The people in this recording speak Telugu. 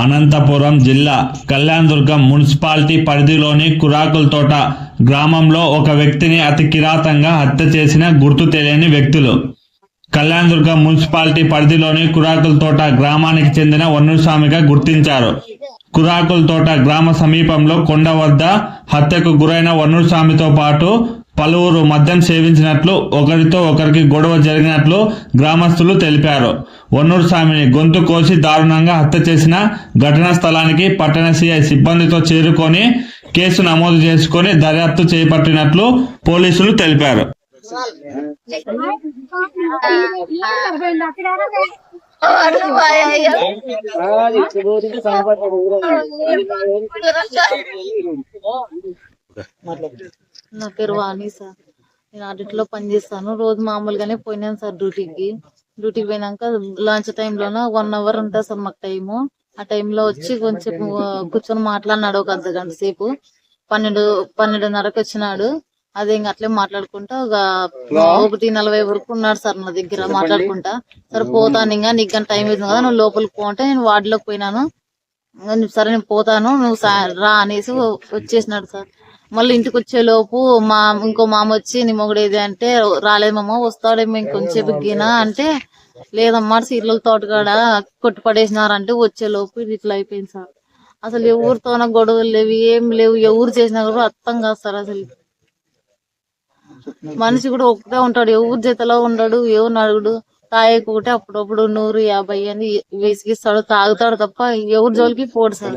అనంతపురం జిల్లా కళ్యాణదుర్గం మున్సిపాలిటీ పరిధిలోని కురాకులతోట గ్రామంలో ఒక వ్యక్తిని అతి కిరాతంగా హత్య చేసిన గుర్తు తెలియని వ్యక్తులు. కళ్యాణదుర్గం మున్సిపాలిటీ పరిధిలోని కురాకులతోట గ్రామానికి చెందిన వన్నూరుస్వామిగా గుర్తించారు. కురాకులతోట గ్రామ సమీపంలో కొండ వద్ద హత్యకు గురైన వన్నూరుస్వామితో పాటు పలువురు మద్యం సేవించినట్లు, ఒకరితో ఒకరికి గొడవ జరిగినట్లు గ్రామస్తులు తెలిపారు. వన్నూరుస్వామిని గొంతు కోసి దారుణంగా హత్య చేసిన ఘటనా స్థలానికి పట్టణ సిఐ సిబ్బందితో చేరుకొని కేసు నమోదు చేసుకొని దర్యాప్తు చేపట్టినట్లు పోలీసులు తెలిపారు. నా పేరు వాణి సార్. నేను ఆడిట్లో పనిచేస్తాను. రోజు మామూలుగానే పోయినాను సార్ డ్యూటీకి పోయినాక లంచ్ టైంలోన 1 అవర్ ఉంటుంది సార్ మాకు టైము. ఆ టైంలో వచ్చి కొంచెం కూర్చొని మాట్లాడినాడు ఒక అర్ధ గంట సేపు. 12:30కి వచ్చినాడు. అదే ఇంక అట్లే మాట్లాడుకుంటా ఒక 1:40 వరకు ఉన్నాడు సార్ నా దగ్గర మాట్లాడుకుంటా. సరే పోతాను, ఇంకా నీకు కానీ టైం అవుతుంది కదా, నువ్వు లోపలికి పో అంటే నేను వార్డులోకి పోయినాను. సరే నేను పోతాను, నువ్వు రా అనేసి వచ్చేసినాడు సార్. మళ్ళీ ఇంటికి వచ్చే లోపు ఇంకో మామ వచ్చి నీ మొగుడేది అంటే, రాలేదమ్మా వస్తాడేమో ఇంకొంచెంసేపు గినా అంటే, లేదమ్మా సీట్ల తోటకాడ కొట్టి పడేసినారంటే వచ్చే లోపు ఇట్లా అయిపోయింది సార్. అసలు ఎవరితోన గొడవలు లేవు, ఏం లేవు, ఎవరు చేసినా కూడా అర్థం కాదు సార్. అసలు మనిషి కూడా ఒకటే ఉంటాడు, ఎవరు జతలో ఉండడు, ఎవరు అడుగుడు. తాగేకొకటే అప్పుడప్పుడు 100-50 అని వేసిగిస్తాడు, తాగుతాడు తప్ప ఎవరి జోలికి పోడు సార్.